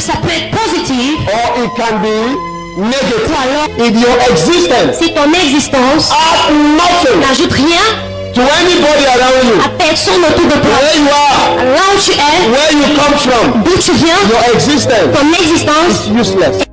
que ça peut être positif, or it can be ou negative. alors If your existence si ton existence adds nothing n'ajoute rien to anybody around you, à personne autour de toi, where you are, là où tu es, where you come from, d'où tu viens, your existence ton existence is useless.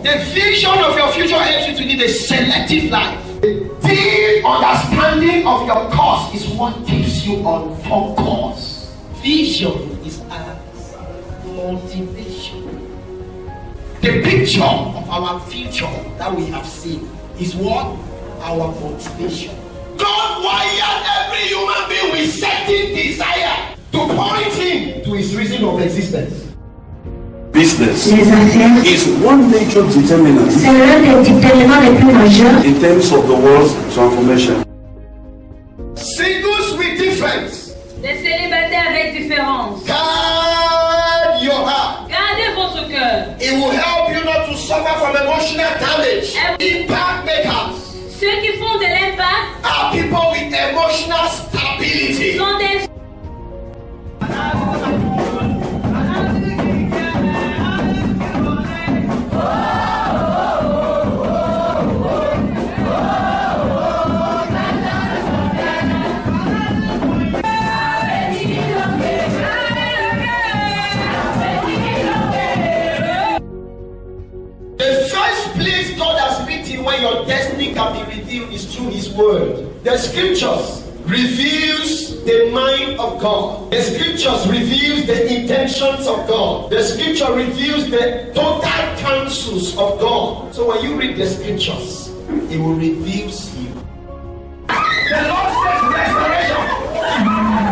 The vision of your future helps you to live a selective life. The understanding of your course is what keeps you on course. Vision is our motivation. The picture of our future that we have seen is what? Our motivation. God wired every human being with certain desire to point him to his reason of existence. Business Les affaires, is one major determinant c'est l'un des déterminants les plus majeurs in terms of the world's transformation. Singles with difference. Des célibataires avec différence. Guard your heart. Gardez votre cœur. It will help you not to suffer from emotional damage. Impact makers Ceux qui font de l'impact are people with emotional stability. sont des The first place God has written where your destiny can be revealed is through His Word. The Scriptures reveals the mind of God. The Scriptures reveals the intentions of God. The Scripture reveals the total counsels of God. So when you read the Scriptures, it will reveal you. The Lord says restoration.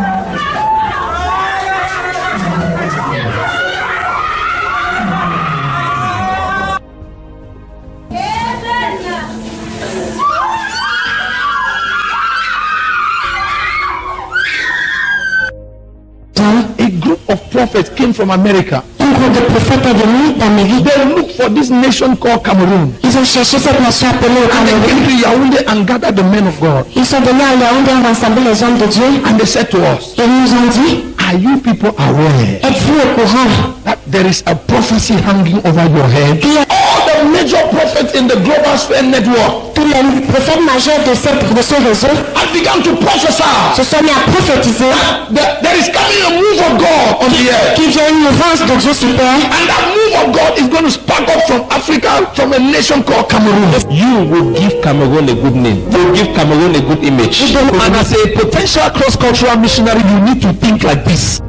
A group of prophets came from America. un groupe de prophètes est venu d'Amérique. They looked for this nation called Cameroon. Ils ont cherché cette nation appelée au And they Cameroun. came to Yaoundé and gathered the men of God. Ils sont venus à Yaoundé, ont rassemblé les hommes de Dieu. And they said to us, Et ils nous ont dit, are you people aware êtes-vous au courant that there is a prophecy hanging over your head? qu'il y a All the major prophets in the global sphere network tous les prophètes majeurs de ce réseau have begun to prophesy se sont mis à prophétiser that there is coming a move of God on the earth. qu'il y a une mouvance de Dieu sur terre. And that move of God is going to spark up from Africa, from a nation called Cameroon. You will give Cameroon a good name. You will give Cameroon a good image. And as a potential cross-cultural missionary, you need to think like this.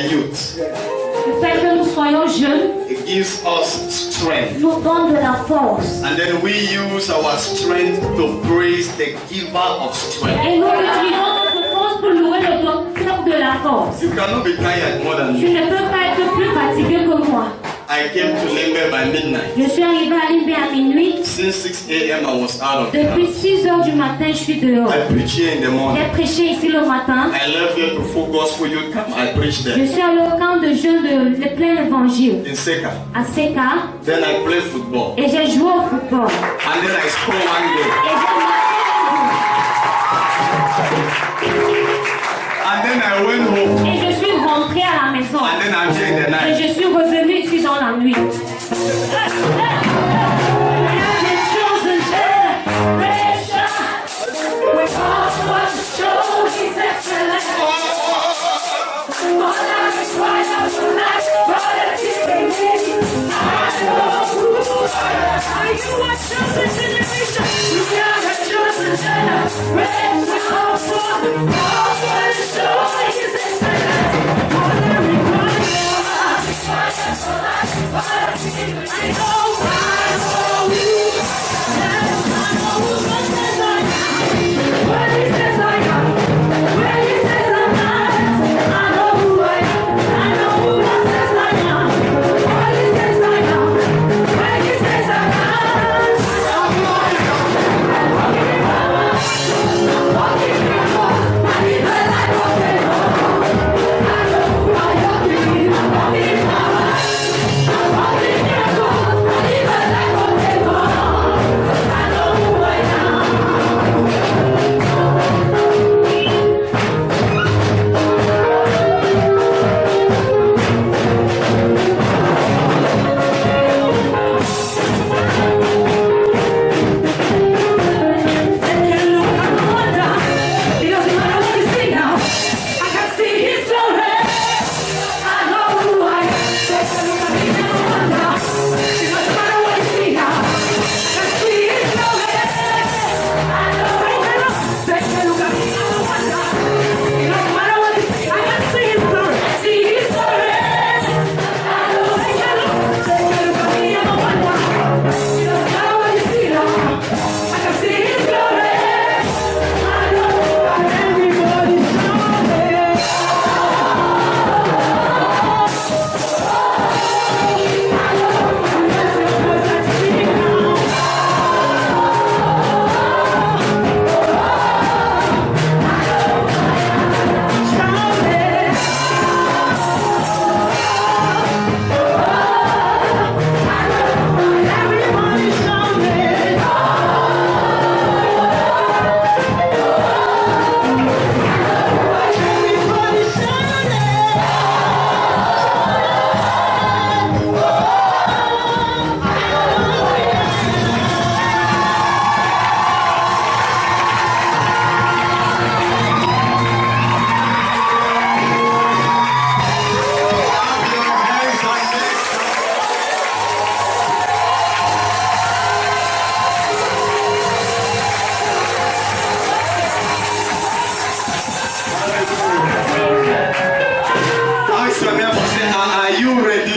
Le fait que nous soyons jeunes It gives us strength. nous donne de la force. And then we use our strength to praise the giver of strength. Et nous utilisons notre force pour louer le docteur de la force. You cannot be tired more than Tu me. ne peux pas être plus fatigué que moi. I came to Limbe by midnight. Je suis arrivé à Limbé à minuit. Since 6 a.m. I was out of the Depuis house. 6 heures du matin, je suis dehors. I preach here in the morning. J'ai prêché ici le matin. I left here to Full Gospel Youth Camp. I preached Je there suis allé au camp de jeunes de plein évangile in Seka. à Seka Then I played football. et j'ai joué au football. And then I scored one goal. Et j'ai And then I went home. Et je suis rentrée à la maison. And then I'm here in the Et night. je suis revenue ici dans la nuit.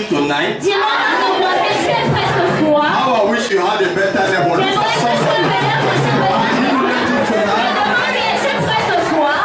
tonight? Dis-moi, est-ce que tu es prêt ce soir? How I wish you had a better level. J'aimerais que tu sois meilleur que ce soir. Je demande, est-ce que tu es prêt ce soir?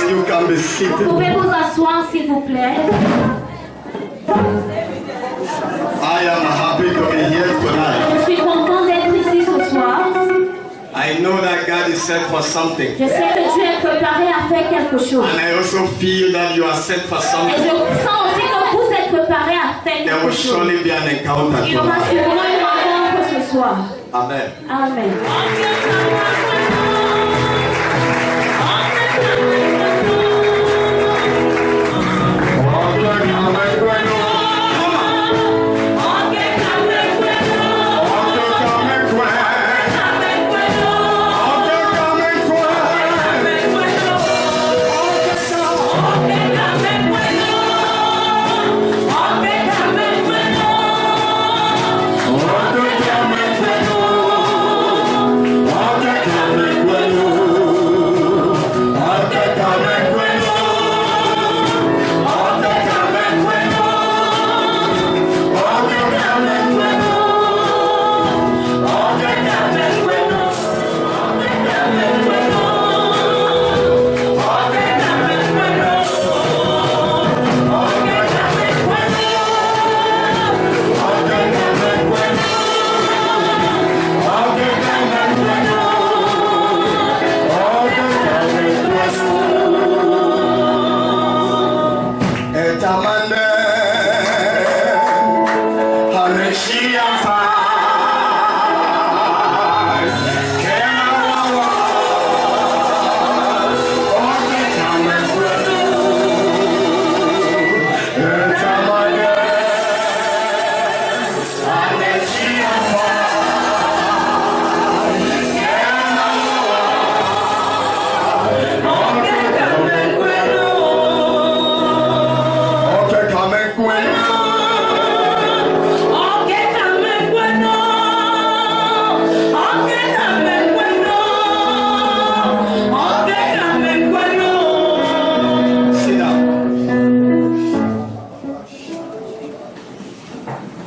You can be seated. Vous pouvez vous asseoir s'il vous plaît. I am happy to be here tonight. Je suis content d'être ici ce soir. I know that God is set for something. Je sais que tu es préparé à faire quelque chose. And I also feel that you are set for Et something. je sens aussi que vous êtes s'est préparé à faire There will quelque chose. surely be an encounter Il y aura tonight. sûrement une rencontre ce soir. Amen. Amen.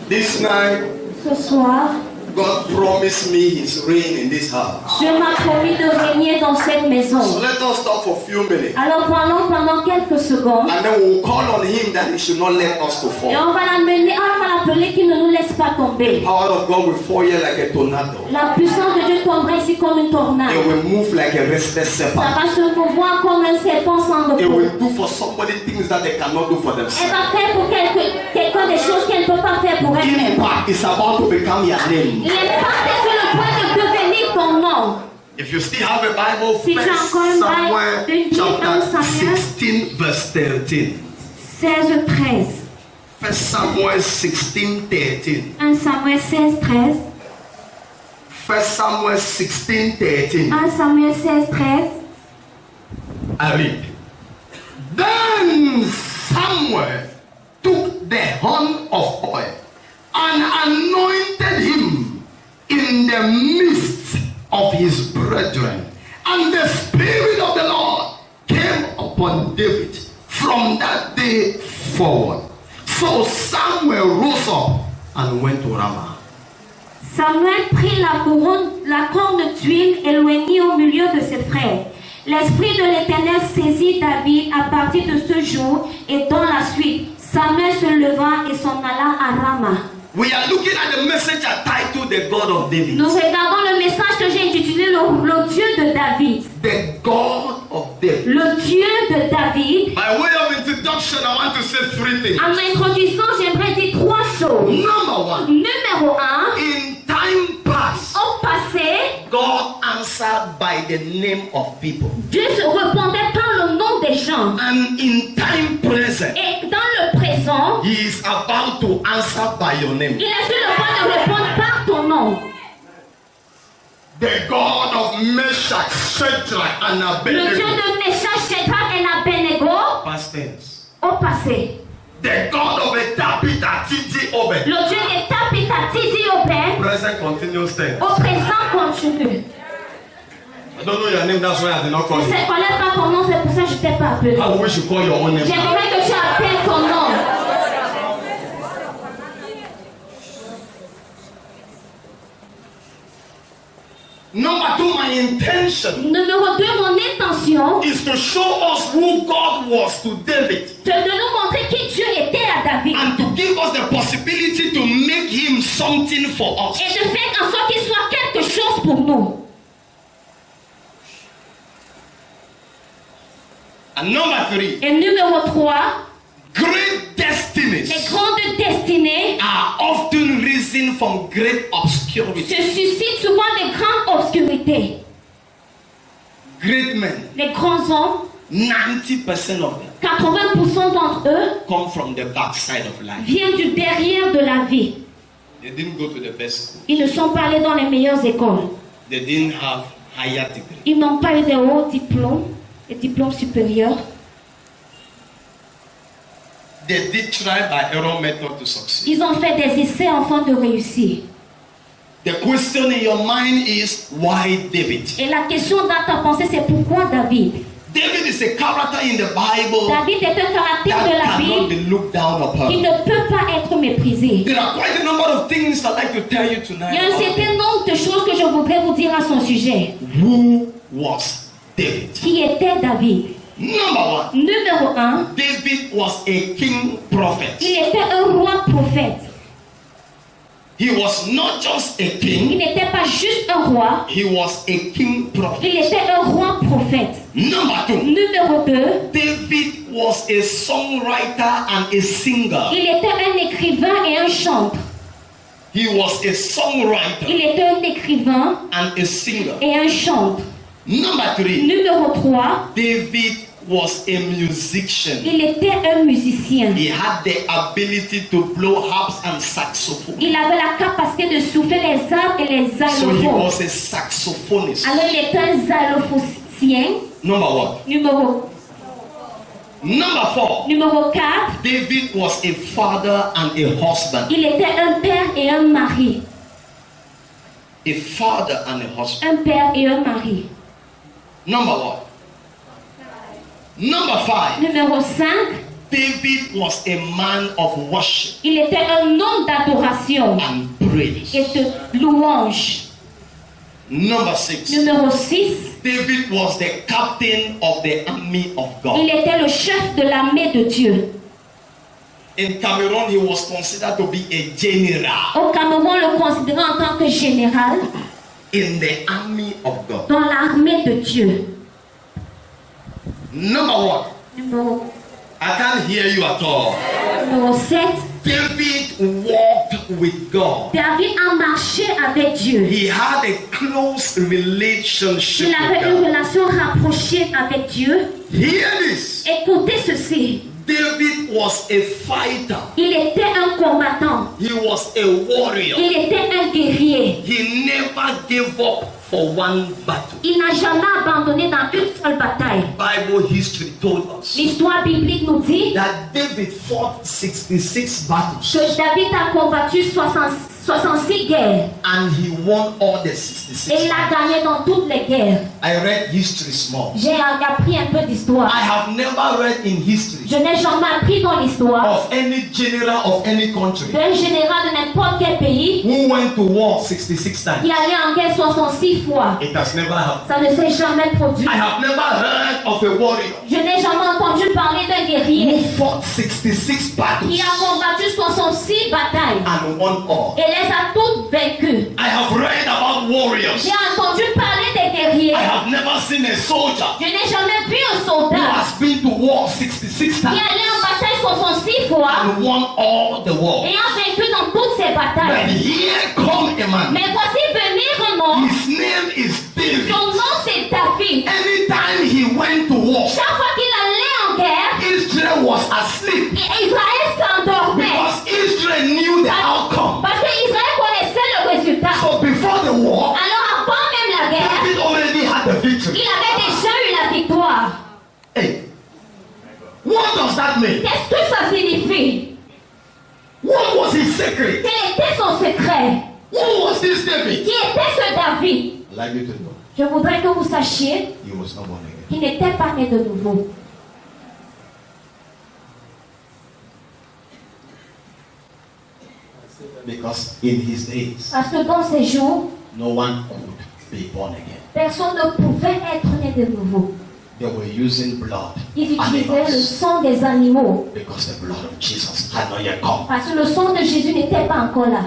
This night, Ce soir, God promised me His reign in this house. Dieu m'a promis de régner dans cette maison. So let us stop for a few minutes. Alors pendant quelques secondes, And then we'll call on Him that He should not let us to et fall. on va l'appeler qu'il ne nous laisse pas tomber. Power of God will fall here like a tornado. La puissance de Dieu tombera ici comme une tornade. It will move like a restless Ça serpent. va se mouvoir comme un serpent sans It repos. will do for somebody things that they cannot do for Elle themselves. va faire pour quelqu'un des choses qu'elle ne peut pas faire pour elle-même. Impact is about to become your name. L'impact est sur le point de devenir ton nom. If you still have a Bible, Si tu as First encore une Samuel Bible, chapter Samuel. 16 verse 13. 16-13. First Samuel 16:13. 1 Samuel 16-13. First Samuel 16:13. 1 Samuel 16-13. I read. Then Samuel took the horn of oil and anointed him in the midst of his brethren. And the Spirit of the Lord came upon David from that day forward. So Samuel rose up and went to Ramah. Samuel prit la corne d'huile et l'oignit au milieu de ses frères. L'Esprit de l'Éternel saisit David à partir de ce jour et dans la suite. Samuel se leva et s'en alla à Rama. We are looking at the message titled The God of David. Nous regardons le message que j'ai intitulé le Dieu de David. The God of David. Le Dieu de David. By way of introduction, I want to say three things. En introduisant, j'aimerais dire trois choses. Number one, Numéro 1, in time past, au passé, God answered by the name of people. Dieu se répondait par le nom des gens. And in time present, Et dans le présent, He is about to answer by your name. il est sur le point de répondre par ton nom. The God of Meshach, Shadrach, and Le Dieu Abednego. de Meshach, Shadrach et Abednego, Past tense. au passé. The God of Tabitha, Titi, Obed. Le Dieu de Tabitha, Tidi, Obed, Present continuous tense. au présent continu. I don't know your name, that's why I did not call Je you. ne connais pas ton nom, c'est pour ça que je ne t'ai pas appelé. I wish you call your own name. J'aimerais que tu appelles ton nom. Number two, my intention Numéro 2, mon intention, is to show us who God was to David c'est de nous montrer qui Dieu était à David. and to give us the possibility to make him something for us. Et de faire en sorte qu'il soit quelque chose pour nous. And number three, Et numéro 3, great destiny destinies Les grandes destinées are often risen from great obscurity. se suscitent souvent des grandes obscurités. Great men, Les grands hommes, 90% of them 80% d'entre eux come from the backside of life. viennent du derrière de la vie. They didn't go to the best school. Ils ne sont pas allés dans les meilleures écoles. They didn't have higher degree. Ils n'ont pas eu des hauts diplômes, des diplômes supérieurs. They did try by error method to succeed. Ils ont fait des essais afin de réussir. The question in your mind is why David? Et la question dans ta pensée, c'est pourquoi David? David is a character in the Bible David est un caractère de that la cannot Bible be looked down qui upon. ne peut pas être méprisé. There are quite a number of things I'd like to tell you Il y a un tonight. certain nombre de choses que je voudrais vous dire à son sujet. Who was David? Qui était David? Number 1, Numéro 1, David was a king prophet. il était un roi prophète. He was not just a Il king, n'était pas juste un roi, he was a king prophet. il était un roi prophète. Number 2, Numéro 2, David was a songwriter and a singer. il était un écrivain et un chanteur. He was a songwriter Il était un écrivain and a singer. et un chanteur. Number 3, Numéro 3, David was a musician. il était un musicien. He had the ability to blow harps and saxophone. Il avait la capacité de souffler les harpes et les So he xylophones. was a saxophonist. Alors il était un xylophonien. Number 1. Number 4, Numéro 4, David was a father and a husband. il était un père et un mari. A father and a husband. Un père et un mari. Number 1. Number 5, Numéro 5, David was a man of worship il était un homme d'adoration and praise. et de louange. Number 6, Numéro 6, David was the captain of the army of il God. était le chef de l'armée de Dieu. In Cameroon, he was considered to be a general Au Cameroun, on le considérait en tant que général in the army of God. dans l'armée de Dieu. Number 1, Numéro, I can't hear you at all. numéro 7, David walked with God. David a marché avec Dieu. He had a close relationship Il avait une with God. relation rapprochée avec Dieu. Hear this. Écoutez ceci. David was a fighter. Il était un combattant. He was a warrior. Il était un guerrier. He never gave up for one battle. Il n'a jamais abandonné dans une seule bataille. Bible history told us L'histoire biblique nous dit that David fought 66 battles que David a combattu 66 guerres and he won all the et 66. il a gagné dans toutes les guerres. I read history small. J'ai appris un peu d'histoire. I have never read in history Je n'ai jamais appris dans l'histoire of any general of any country d'un général de n'importe quel pays who went to war 66 qui times. allait en guerre 66 fois. It has never happened. Ça ne s'est jamais produit. I have never heard of a warrior Je n'ai jamais entendu parler d'un who guerrier fought 66 battles qui a combattu 66 batailles and won all. et les a toutes vaincues. I have read about warriors. J'ai entendu parler des guerriers. I have never seen a soldier Je n'ai jamais vu un who soldat has been to war 66 qui times allait en bataille 66 fois and won all the war. et a vaincu dans toutes ces But batailles. here come a man. Mais voici venir un homme. His name is David. Son nom c'est David. Anytime he went to war, Chaque fois qu'il allait en guerre, Israel was asleep Israël s'endormait. because Israel knew the outcome. Parce que Israël connaissait le résultat. So before the war, Alors avant même la guerre, David already had the victory. il avait déjà eu la victoire. Hey, what does that mean? Qu'est-ce que ça signifie? What was his secret? Quel était son secret? Who was this David? Qui était ce David? I'd like you to know Je voudrais que vous sachiez he was not born again. qu'il n'était pas né de nouveau. Because in his days, Parce que dans ces jours, no one could be born again. personne ne pouvait être né de nouveau. They were using blood Ils utilisaient le animals sang des animaux. because the blood of Jesus had not yet come. Parce que le sang de Jésus n'était pas encore là.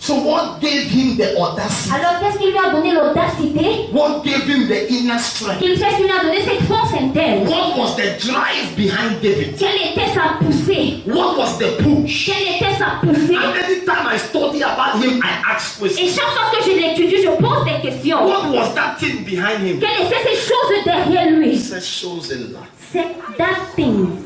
So what gave him the audacity? Alors qu'est-ce qui lui a donné l'audacité? What gave him the inner strength? Qu'est-ce qui lui a donné cette force interne? What was the drive behind David? Quelle était sa poussée? What was the push? Quelle était sa poussée? And anytime I study about him, I ask Et questions. chaque fois que je l'étudie, je pose des questions. What was that thing behind him? Quelles étaient ces choses derrière lui? It shows a lot. C'est that thing.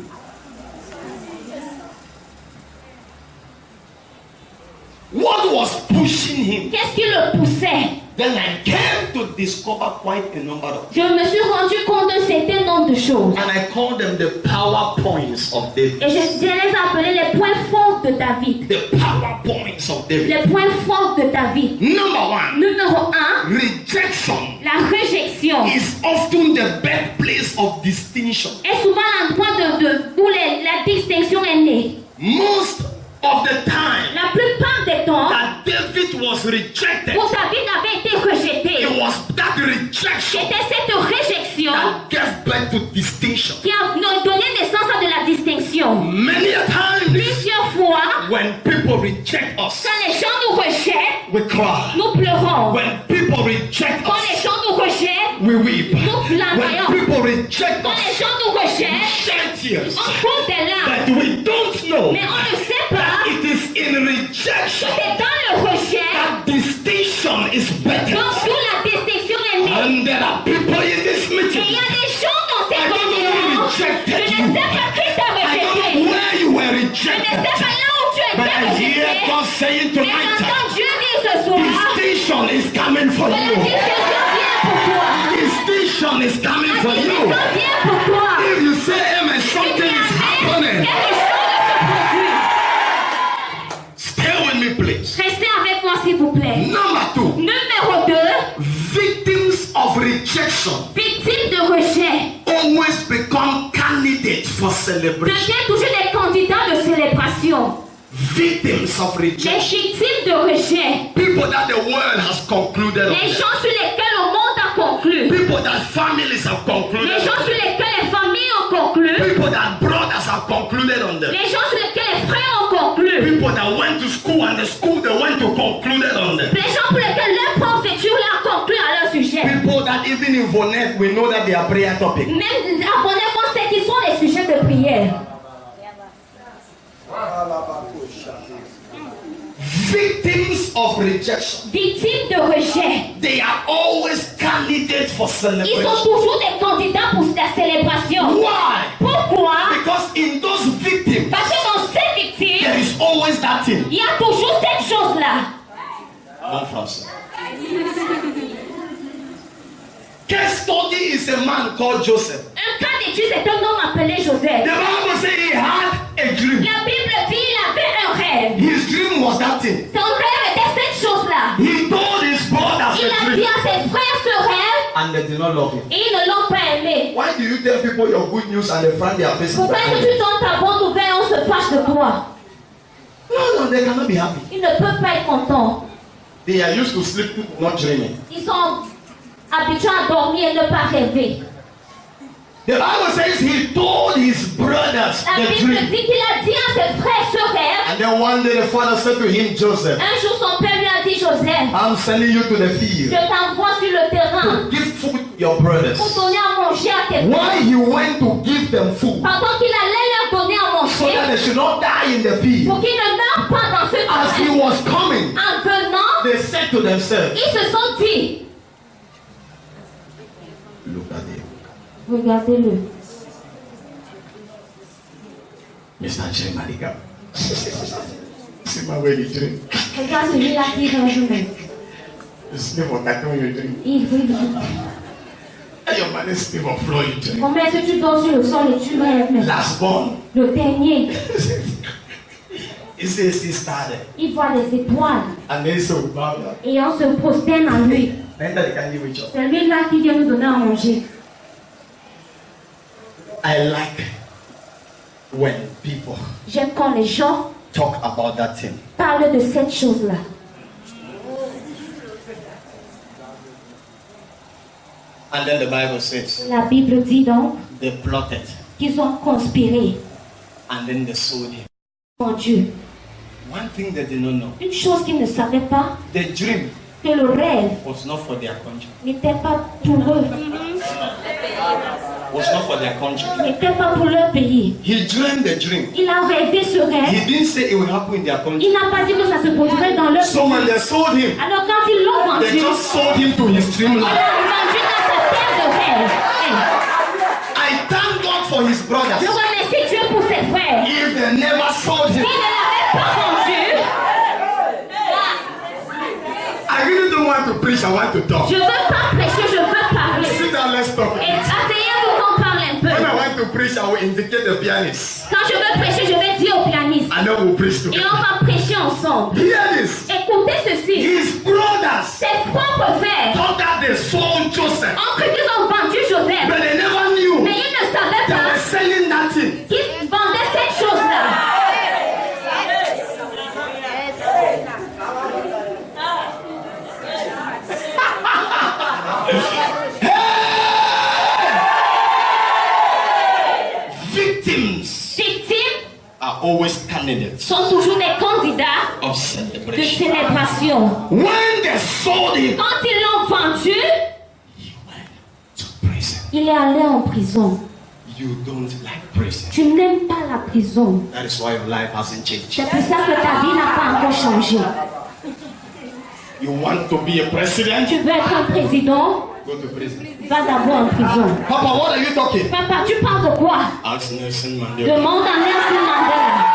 What was pushing him? Qu'est-ce qui le poussait? Then I came to discover quite a number of, Je me suis rendu compte d'un certain nombre de choses. and I call them the power points of David. Et je les ai appelés les points forts de David. The power points of David. Les points forts de David. Number one, Numéro 1, rejection la réjection is often the birthplace of distinction. est souvent l'endroit où la distinction est née. Most of the time La plupart des temps, that David was rejected, où David avait été rejeté, it was that rejection c'était cette réjection that gave birth to distinction. qui a donné naissance à de la distinction. Many a times Plusieurs fois, when people reject us, quand les gens nous rejettent, we cry. nous pleurons. When people reject Quand les us, gens nous rejettent, we weep. nous When plaignons. people reject Quand les us, gens nous we rejettent, shed tears. on trouve des larmes. But we don't know Mais on ne sait pas that it is in que rejection c'est dans le rejet that distinction is better. d'où la distinction est née. And there are people in this Et il meeting. y a des gens dans I cette don't know réunion. who Je rejected ne you. sais pas qui t'a I don't rejeté. know where you were Je ne sais rejected. pas là où tu But étais I hear rejeté. God saying Mais tonight, j'entends Dieu dire ce soir distinction is coming for que la you. distinction vient pour toi. Distinction is coming La for you. distinction vient pour toi. If you say amen, Et puis something is happening. quelque chose se produit. Stay with me, please. Restez avec moi s'il vous plaît. Number two, Numéro 2, victims of rejection victime de rejet. always become candidates for celebration. Deviennent toujours des candidats de célébration. Victims of Les rejection. victimes de rejet. People that the world has concluded on Les them. gens sur lesquels le monde a conclu. People that families have concluded Les gens on sur them. lesquels les familles ont conclu. People that brothers have concluded on them. Les gens sur lesquels les frères ont conclu. People that went to school and the school they went to concluded on them. Les gens pour lesquels leur prof d'études ont conclu à leur sujet. People that even in Vonet we know that they are prayer topic. Même abonnez-moi, c'est qui sont les sujets de prière. Victims of rejection. Victimes de rejet. They are always candidates for Ils sont celebration. toujours des candidats pour la célébration. Why? Pourquoi? Because in those victims Parce que dans ces victimes, there is always that thing. il y a toujours cette chose-là. Non français. Case study is a man called Joseph. Un cas d'étude, c'est un homme appelé Joseph. The Bible says he had a dream. La Bible dit qu'il avait un rêve. His dream was that thing. Son rêve était cette chose-là. He told his brothers Il the a dit dream, à ses frères ce rêve and they did not love him. et ils ne l'ont pas aimé. Why do you tell people your good news and they find their faces? Pourquoi est-ce que tu donnes ta bonne nouvelle et on se fâche de toi? No, they cannot be happy. Ils ne peuvent pas être contents. They are used to sleeping, not dreaming. Ils sont habitués à dormir et ne pas rêver. The Bible says he told his brothers La the Bible dream. dit qu'il a dit à ses frères ce rêve. And then one day the father said to him, Joseph, Un jour, son père lui a dit, Joseph, I'm sending you to the je field t'envoie sur le terrain to give food to your brothers. pour donner à manger à tes frères. Why he went to give them food? Pendant qu'il allait leur donner à So manger, that they should not die in the field. pour qu'ils ne meurent pas dans ce As he terrain. was coming, En venant, they said to themselves, ils se sont dit, look at him. regardez-le. Mr. Chemaliga. See my way you dream. Regarde celui-là qui rêve. Sleep on that you dream. Il brille. And your man is sleep on floor you dream. Combien est-ce que tu dors sur le sol et tu rêves? Last born. Le dernier, He says he started. il voit les étoiles And then so bow down. et on se prosterne à lui. Enter the candy with you. C'est lui-là qui vient nous donner à manger. I like when people J'aime quand les gens talk about that thing. parlent de cette chose-là. And then the Bible says La Bible dit donc they plotted qu'ils ont conspiré and then they sold him. en Dieu. One thing they did not know, Une chose qu'ils ne savaient pas, the dream que le rêve was not for their country. n'était pas pour eux, Was not for their country. n'était pas pour leur pays. He dreamed the dream. Il a rêvé ce He rêve. didn't say it will happen in their country. Il n'a pas dit que ça se produirait dans leur So pays. when they sold him, Alors quand ils l'ont they vendu, just sold him to his il dreamland. l'a vendu dans sa terre de rêve. I thank God for his brothers. Je remercie Dieu pour ses frères. If they never sold S'il him, ne l'avait pas vendu, I really don't want to preach, I want to talk. je ne veux pas prêcher, je veux parler. Sit down, let's talk. Et asseyez-vous qu'on parle un When I peu. want to preach, I will indicate the pianist. Quand je veux prêcher, je vais dire au pianiste. And then we'll preach Et together. on va prêcher ensemble. Hear this. Écoutez ceci. His brothers Ses propres frères thought that they sold Joseph, ont cru qu'ils ont vendu Joseph. but they never knew Mais ils ne savaient they were pas selling that thing. qu'ils vendaient cette chose-là. Victims Victimes are always candidates sont toujours des candidats of de celebration. célébration. When they sold him, Quand ils l'ont vendu, he went to prison. il est allé en prison. You don't like prison. Tu n'aimes pas la prison. That is why your life hasn't changed. C'est pour ça que ta vie n'a pas encore changé. You want to be a president? Tu veux être un président, Go to prison. va d'abord en prison. Papa, what are you talking? Papa, tu parles de quoi? Ask Nelson Mandela. Demande à Nelson Mandela.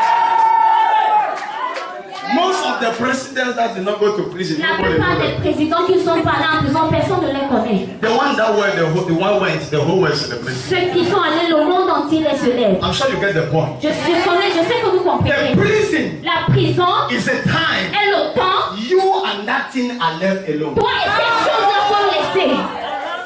Most of the presidents that did not go to prison, La nobody plupart knows des them. présidents qui sont pas là en prison, personne ne les connaît. The one that were the one went the whole world celebrating. Ceux qui sont allés le monde entier les se lèvent. I'm sure you get the point. Je sais que vous comprenez. The prison La prison is a time est le temps. you and that thing are left alone. Toi et cette chose-là sont laissées.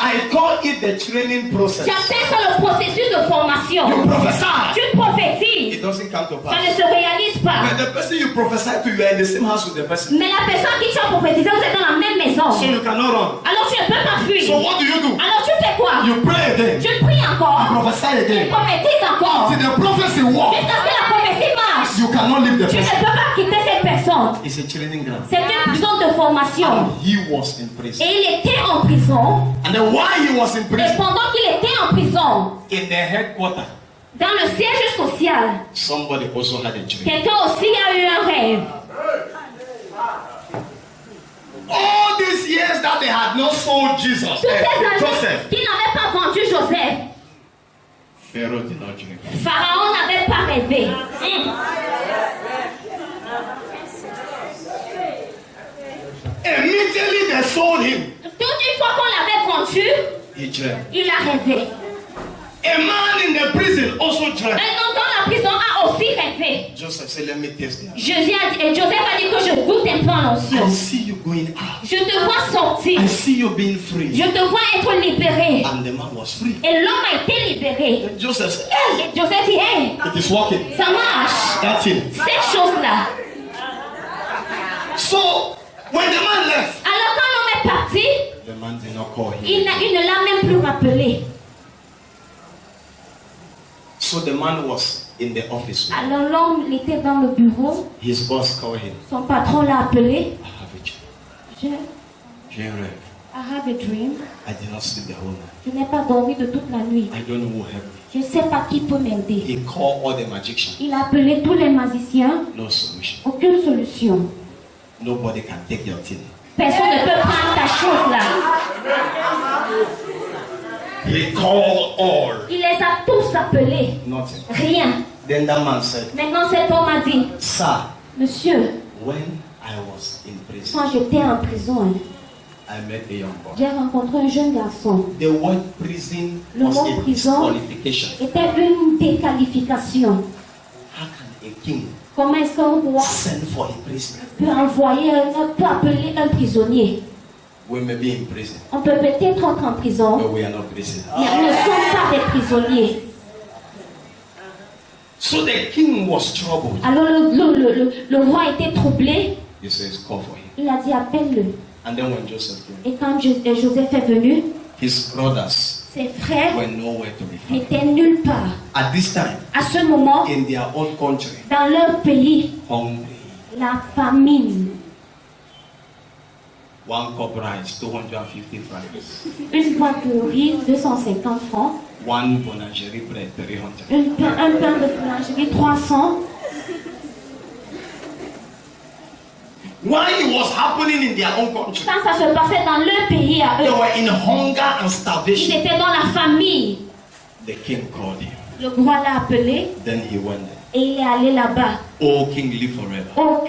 I call it the training process. J'appelle ça le processus de formation. You prophesy. Tu prophétises. It doesn't come to Ça ne pass. se réalise pas. But the person you prophesy to, you are in the same house with the person. Mais la personne qui tu as prophétisé, vous êtes dans la même maison. So you cannot run. Alors tu ne peux pas fuir. So what do you do? Alors tu fais quoi? You pray again. Tu pries encore. Prophesy Tu again. prophétises encore. Till the prophecy works. Jusqu'à ce que la prophétie marche. You cannot leave the Tu ne person. peux pas quitter cette personne. It's a training ground. C'est une prison de formation. And he was in prison. Et il était en prison. And then while he was in Et prison, pendant qu'il était en prison, in the headquarters, dans le siège social, somebody also had a dream. quelqu'un aussi a eu un rêve. All these years that they had not sold Jesus, Toutes ces années Joseph, qu'il n'avait pas vendu Joseph, Pharaoh did not dream. Pharaon n'avait pas rêvé. Immediately they sold him. Toute une fois qu'on l'avait vendu, He dreamed. il a rêvé. A man in the prison also dreamt. Un homme dans la prison a aussi rêvé. Joseph said, let me taste it. Et Joseph a dit que je goûte un peu en l'onction. I see you going out. Je te vois sortir. I see you being free. Je te vois être libéré. And the man was free. Et l'homme a été libéré. And Joseph said, hey, Et Joseph dit, hey, it is working. ça marche. That's it. Cette chose-là. So, when the man left, Alors quand l'homme est parti, the man did not call him. il ne l'a même plus rappelé. So the man was in the office. Alors l'homme il était dans le bureau. His boss called him. Son patron l'a appelé. I have a dream. Je, Dream. I have a dream. I did not sleep the whole night. Je n'ai pas dormi de toute la nuit. I don't know who helped me. Je ne sais pas qui peut m'aider. He called all the magicians. Il a appelé tous les magiciens. No solution. Aucune solution. Nobody can take your thing. Personne ne peut prendre ta chose là. He called all. Il les a tous appelés. Nothing. Rien. Then that man said, Maintenant cet homme a dit, Sir, monsieur, when I was in prison, quand j'étais en prison, I met a young boy. j'ai rencontré un jeune garçon. The word prison Le was mot a prison disqualification. était une déqualification. How can a king Comment est-ce qu'un roi send for a prisoner? peut envoyer, peut appeler un prisonnier? We may be in prison, On peut peut-être être en prison, but we are not prisoners. mais ils ne sont pas des prisonniers. So the king was troubled. Alors le roi était troublé. He says, call for him. Il a dit appelle-le. And then when Joseph came, Et quand Joseph est venu, his brothers ses frères were nowhere to be found. n'étaient nulle part. At this time, À ce moment, in their own country, dans leur pays, hungry, La famine. One cup rice, 250 francs. Une boîte de riz, 250 francs. One boulangerie bread, 300. Un pain de boulangerie, 300. When it was happening in their own country, Quand ça se passait dans leur pays à they eux, were in hunger and ils starvation. étaient dans la famille. The king called him. Le roi l'a appelé Then he went there. et il est allé là-bas. Oh, king, live forever. Oh,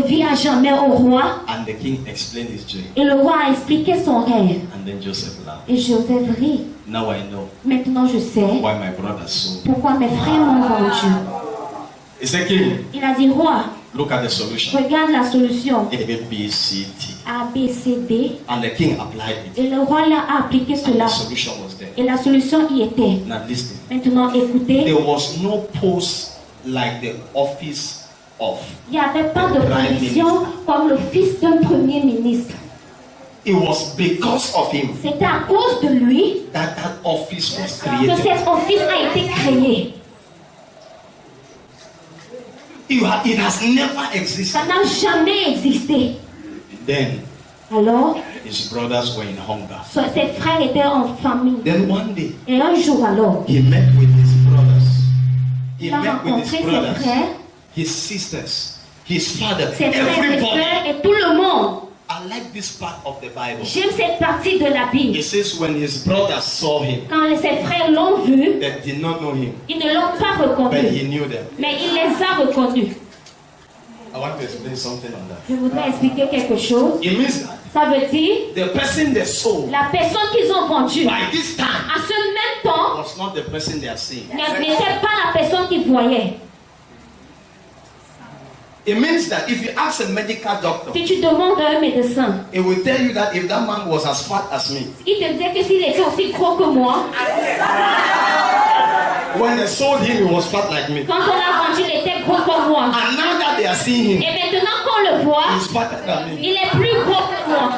vis à jamais au roi. And the king explained his dream. Et le roi a expliqué son rêve. And then Joseph laughed. Et Joseph rit. Now I know Maintenant je sais why my brother sold. pourquoi mes frères m'ont vendu. He said, king, Il a dit, roi, look at the solution. regarde la solution. A, B, C, T. A, B, C, D. And the king applied it. Et le roi l'a appliqué And cela. the solution was there. Et la solution y était. Now listen. Maintenant écoutez, There was no post like the office of. il n'y avait pas de position comme le fils d'un premier ministre. It was because of him C'était à cause de lui that office was que created. cet office a été créé. It has never existed. Ça n'a jamais existé. Then Alors, his brothers were in hunger. ses frères étaient en famille. Then one day Et un jour alors, he met with his brothers. He il a met with rencontré his ses brothers, frères, his sisters, his father, ses frères et everybody. sœurs et tout le monde. I like this part of the Bible. J'aime cette partie de la Bible. It says when his brothers saw him, Quand ses frères l'ont vu, they did not know him, ils ne l'ont pas but reconnu. he knew them. Mais il les a reconnus. I want to explain something on that. Je voudrais expliquer quelque chose. It means that Ça veut dire, the person they sold la personne qu'ils ont vendue, by this time à ce même temps, was not the person they are seeing. n'était pas la personne qu'ils voyaient. It means that if you ask a medical doctor, Si tu demandes à un médecin, it will tell you that if that man was as fat as me, il te disait que s'il était aussi gros que moi, when they sold him, he was fat like me. quand on l'a vendu, il était gros comme moi. And now that they are seeing him, Et maintenant qu'on le voit, he's fatter than me. il est plus gros que moi.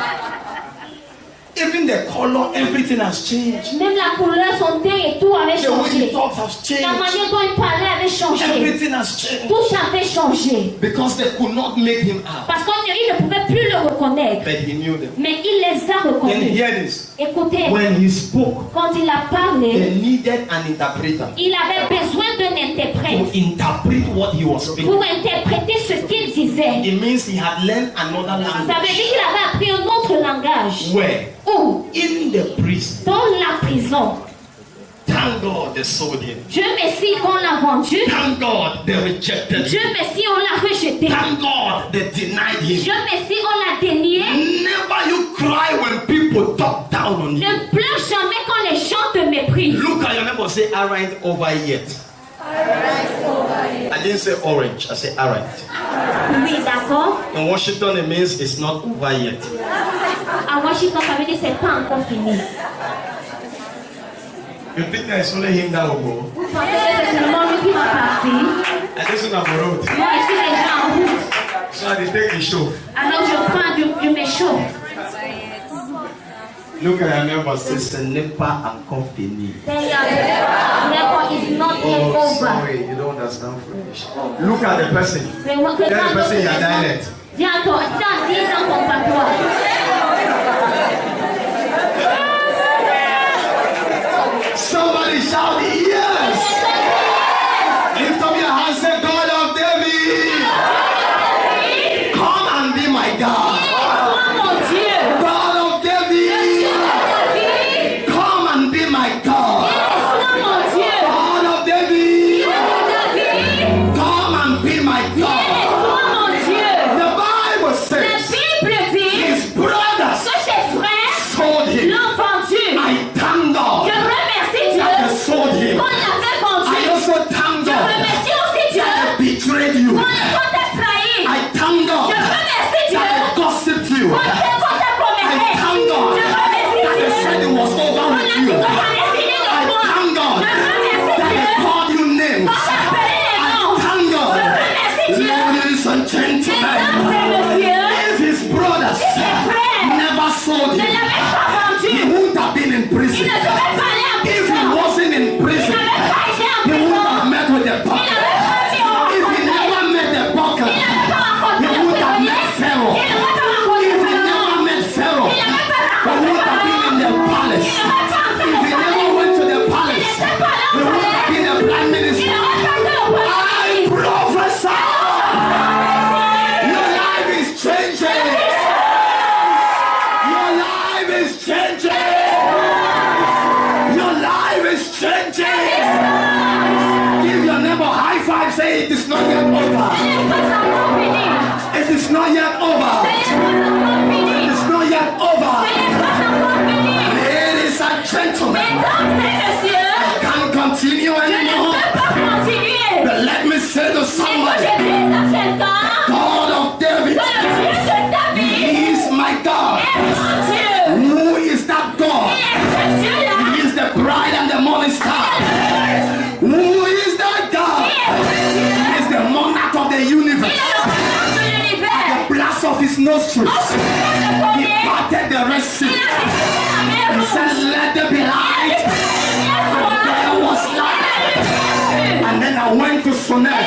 Even the color, everything has changed. Même la couleur, son teint et tout avait The way he changé. talks has La changed. manière dont il parlait avait changé. Everything has changed. Tout avait changé. Because they could not make him out. Parce qu'il ne pouvait plus le reconnaître. But he knew them. Mais il les a Then reconnus. hear this. Écoutez, When he spoke, quand il a they parlé, needed an interpreter il avait besoin d'un to interprète interpret what he was speaking. pour interpréter ce qu'il disait. It means he had learned another Ça veut language. dire qu'il avait appris un autre langage. Where? Où? In the prison. Dans la prison. Thank God they sold him. Dieu merci qu'on l'a vendu. Thank God they rejected Dieu him. merci on l'a rejeté. Thank God they denied him. Dieu merci on l'a dénié. Never you cry when people talk down on you. Ne pleure jamais quand les gens te méprisent. Look at your neighbor, say, aren't over yet. I didn't say orange, I said aren't. Oui, d'accord. In Washington, it means it's not over yet. À Washington, ça veut dire que c'est pas encore fini. You think that it's only him that will go? Vous pensez que c'est seulement lui qui va partir? I just on the road. Moi, je suis déjà en route. So I take the show. Alors je prends du m'échauffe. Look at your neighbor, say, ce n'est pas encore fini. Therefore, it's not yet Oh, over. sorry, you don't understand French. Look at the person. Tell the person in your dialect. Dis à toi, dis dans ton patois. Somebody shout yes. Lift up your hands, say, God of David, come and be my God. Oh mon Dieu. God of David, come and be my God. Oh mon Dieu. God of David, come and be my God. Oh mon Dieu. The Bible La says Bible dit his brothers que ses frères sold him. l'ont vendu. I thank God Je remercie Dieu that they sold him. qu'on l'avait I vendu. also thank Je God remercie aussi Dieu that they betrayed you. qu'on t'a trahi. I thank God Je remercie Dieu that they gossiped you. qu'on t'a I commémoré. thank God Je remercie that they Dieu said it was over qu'on a with dit you. qu'on allait finir I de moi. thank God Je remercie that they Dieu called you names. qu'on t'a appelé les I noms. thank God, Je remercie Dieu. ladies and Mesdames et gentlemen, messieurs, if his brothers ses frères never sold ne him, l'avaient pas vendu. he wouldn't have been in Il prison. ne serait pas allé en If he prison. wasn't in Il prison, n'avait pas été en he wouldn't prison. have met with the Il pocket. n'avait pas été If he rencontré. never met the pocket, Il n'avait pas he rencontré le wouldn't Say it is not yet over. Ce n'est pas encore fini. It is not yet over. Ce n'est pas encore fini. It is not yet over. Ce n'est pas encore fini. Ladies and gentlemen, Mesdames et messieurs, I can't continue je ne anymore. peux pas continuer. But let me say to Mais que somebody, je dise à quelqu'un God of David, que le Dieu de David He is my God. est mon Dieu. Who is that God? Qui est ce Dieu-là? He is the bright and the morning star. Who is that God? He is the monarch of the Il universe. est le monarque de l'univers. The blast of his nostrils. Il He parted the Red Sea. He said, let there be light. There was light. And then I went to Sonel.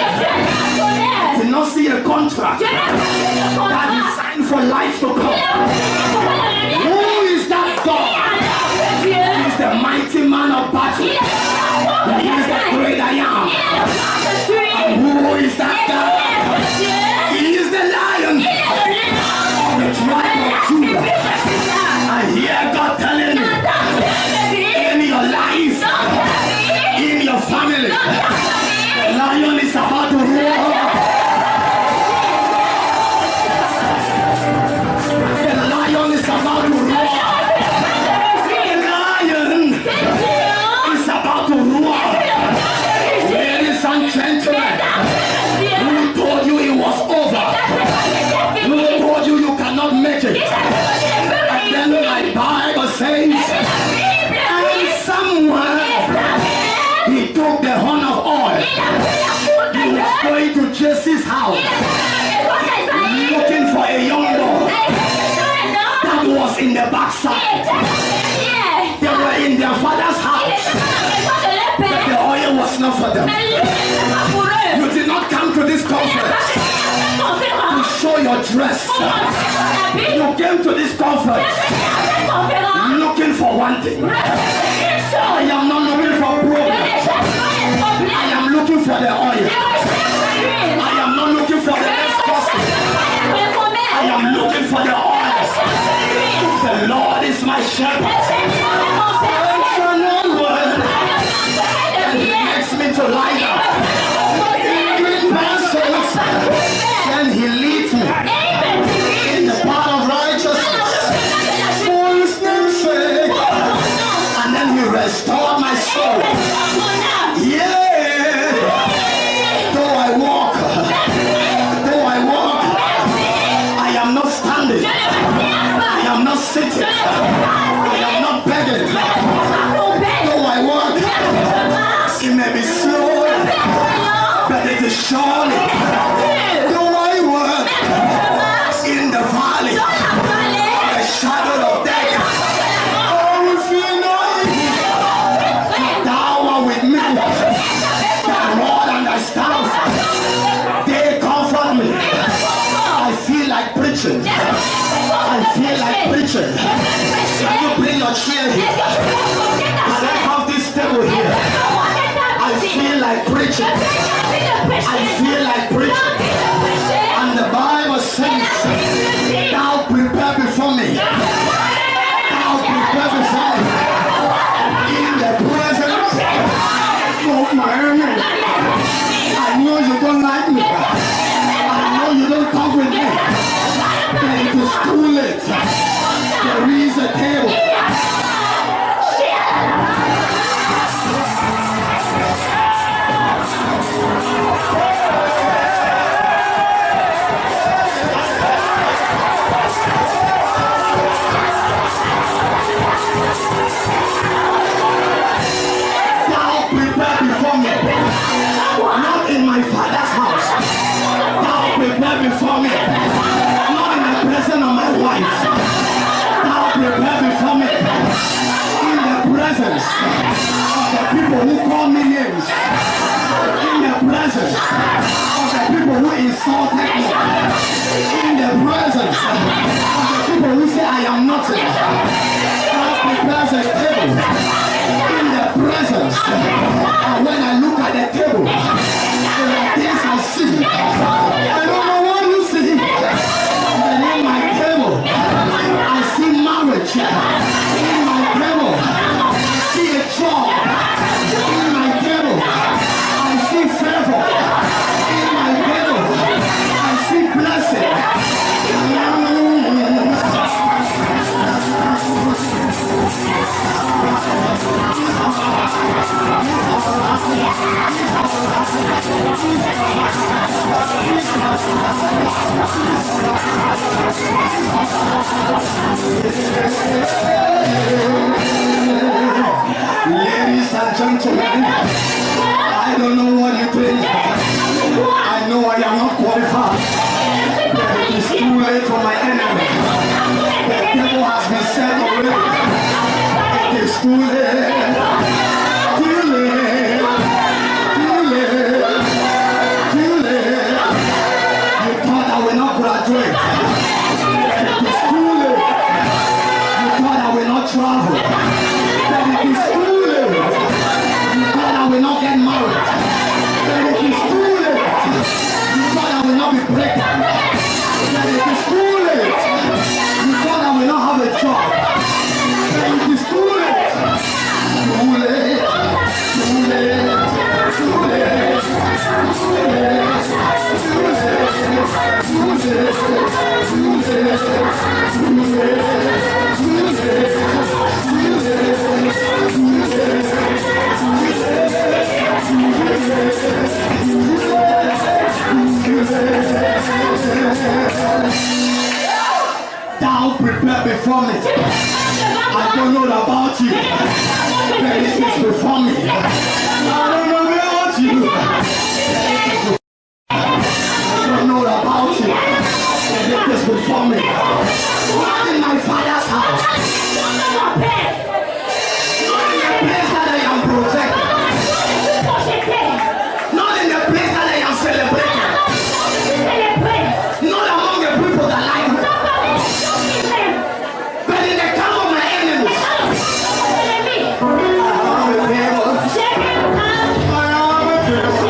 Did not see a contract that he signed for life to come. Who is that God? He is the mighty man of battle. He is the great I am. And who is that God? He is the lion of the tribe of Judah. I hear God telling you, in your life, in your family, the lion is about to roar. The lion is about to roar. The lion is about to roar. Ladies and gentlemen, who told you it was over? Who told you you cannot make it? And then my Bible says, and somewhere he took the horn of oil. He was going to Jesse's house, looking for a young boy that was in the backside. They were in their father's house, but the oil was not for them. You did not come to this conference to show your dress. You came to this conference looking for one thing. I am not looking for progress. I am looking for the oil. I am not looking for the next person. I am looking for the oil. The Lord is my shepherd. I shall not want. And he makes me to lie down in green pastures. Then he leads me in the path of righteousness for his name's sake. And then he restored my soul. Yeah. Though I walk, I am not standing. I am not sitting. I am not begging. Though I walk, it may be slow, but it is surely. Though I walk in the valley, the shadow of death, I will fear no evil. For thou art with me. The rod and the staff, they comfort me. I feel like preaching. I feel like preaching. Can you bring your chair here? Can I have this table here? I feel like preaching. I feel like preaching. And the Bible says, thou prepare before me. Thou prepare before me. In the presence of my enemy. I know you don't like me. I know you don't talk with me. But it is too late. There is a table. Thou prepare before me. Not in my father's house. Thou prepare before me. Not in the presence of my wife. Thou prepare before me. In the presence of the people who call me names. In the presence of the people who insulted me. In the presence of the people who say I am nothing. Thou prepares a table. In the presence. And when I look at the table, there are things I see. I don't know what you see. But in my table, I see marriage. In my table, I see a job. In my table, I see favor. gentlemen, I don't know what you think. I know I am not qualified. But it is too late for my enemy. The devil has been set already. It is too late. Too late. Too late. Too late. You thought I will not graduate. It is too late. You thought I will not travel. But it is too late. You thought I will not get married. But it is too late. You thought I will not be pregnant. But it is too late. You thought I will not have a job. But it is too late. Too late. Too late. Too late. Thou prepare before me. I don't know about you. But it is before me. I don't know about you. I don't know about you. But it is before me. Not in my father's house. Not in the place that I am protected. Not in the place that I am celebrated. Not among the people that like me. But in the camp of my enemies. I am a devil. I am a devil.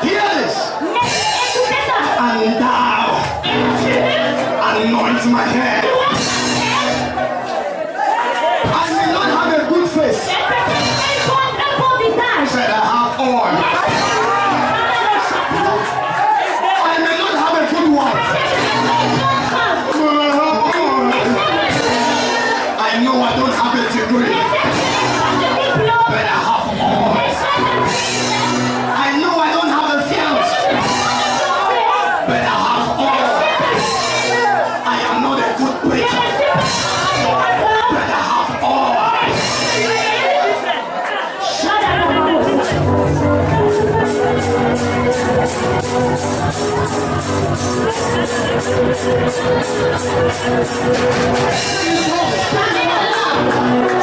Hear this. And thou anoint my head. I may not have a good face, but I have oil. I may not have a good wife, but I have oil. I know I don't have a degree, but I have oil. I know I don't have a fiance, but I have oil. I am not a good preacher, but I have oil.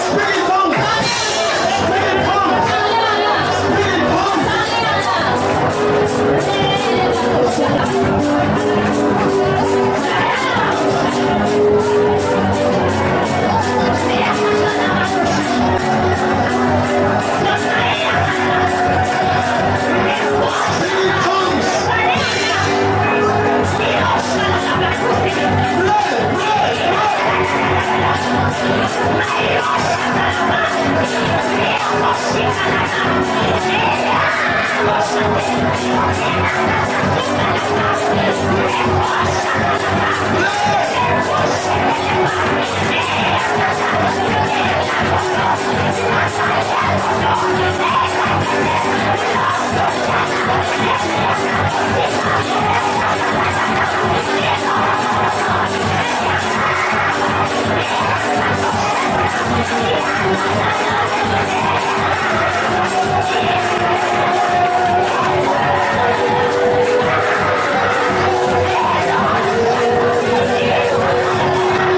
Speak in tongues. Speak in tongues. Speak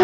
in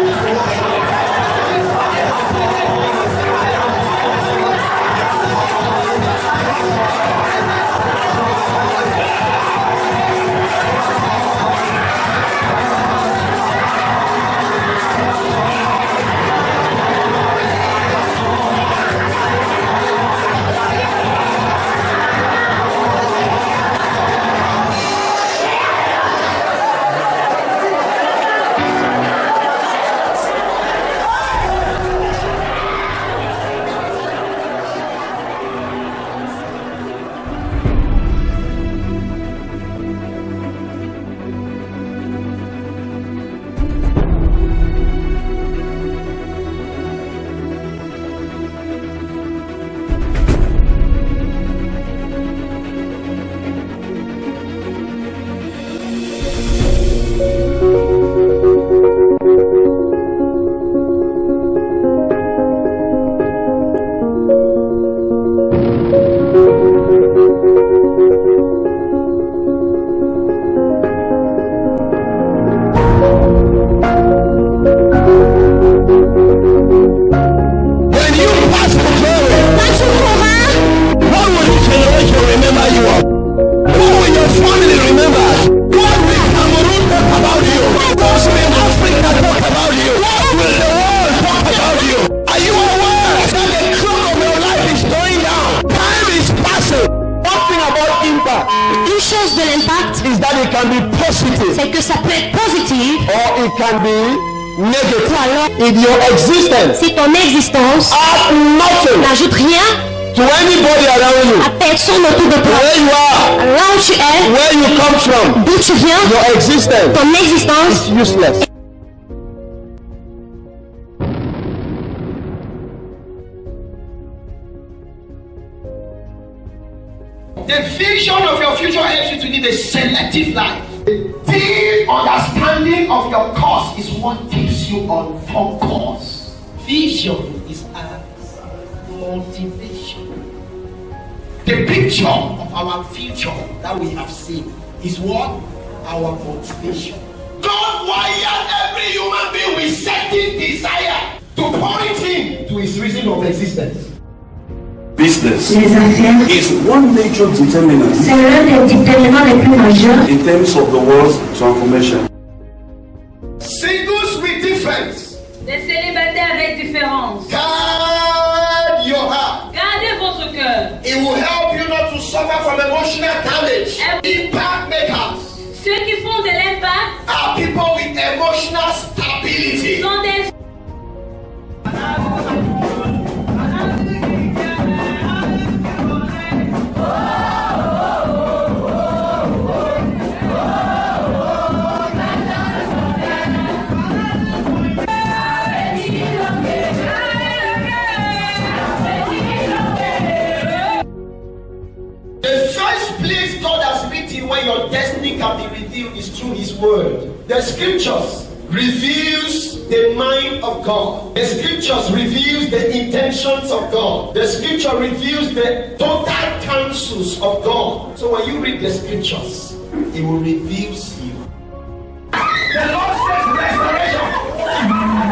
it can be Ou negative. alors, If your existence si ton existence adds nothing n'ajoute rien to anybody around you, à personne autour de toi, where you are, là où tu es, where you come from, d'où tu viens, your existence ton existence is useless. The vision of your future helps you to live a selective life. The understanding of your course is what keeps you on course. Vision is our motivation. The picture of our future that we have seen is what? Our motivation. God wired every human being with certain desire to point him to his reason of existence. Business Les affaires, is one major determinant c'est l'un des déterminants les plus majeurs in terms of the world's transformation. Singles with difference. Des célibataires avec différence. Guard your heart. Gardez votre cœur. It will help you not to suffer from emotional damage. Impact makers Ceux qui font de l'impact are people with emotional stability. sont des The first place God has written where your destiny can be revealed is through His Word. The Scriptures reveals the mind of God. The Scriptures reveals the intentions of God. The Scripture reveals the total counsels of God. So when you read the Scriptures, it will reveal you. The Lord says restoration.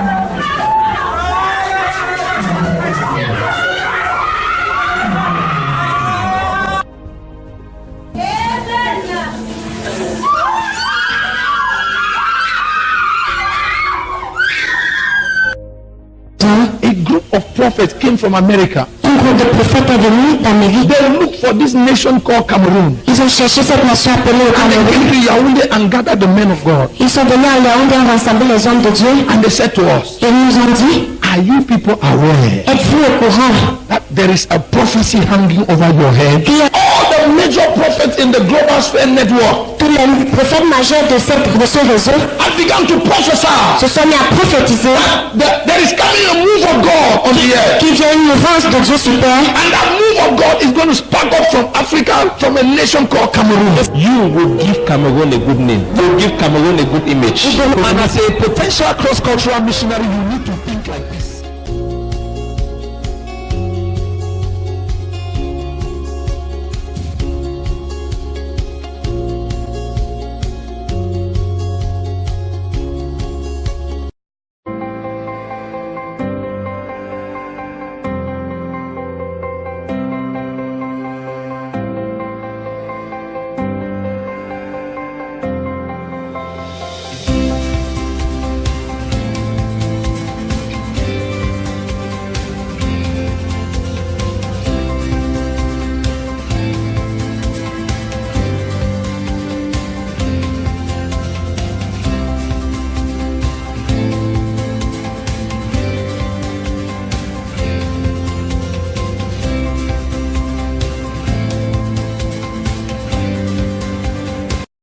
A group of prophets came from America. un groupe de prophètes est venu d'Amérique. They looked for this nation called Cameroon. Ils ont cherché cette nation appelée au And they Cameroun. came to Yaoundé and gathered the men of God. Ils sont venus à Yaoundé et ont rassemblé les hommes de Dieu. And they said to us, Et ils nous ont dit, are you people aware êtes-vous au courant that there is a prophecy hanging over your head? qu'il y a All the major prophets in the global sphere network tous les prophètes majeurs de ce réseau have begun to prophesy se sont mis à prophétiser that there is coming a move of God on the earth. qu'il y a une mouvance de Dieu sur terre. And that move of God is going to spark up from Africa, from a nation called Cameroon. You will give Cameroon a good name. You will give Cameroon a good image. And as a potential cross-cultural missionary, you need to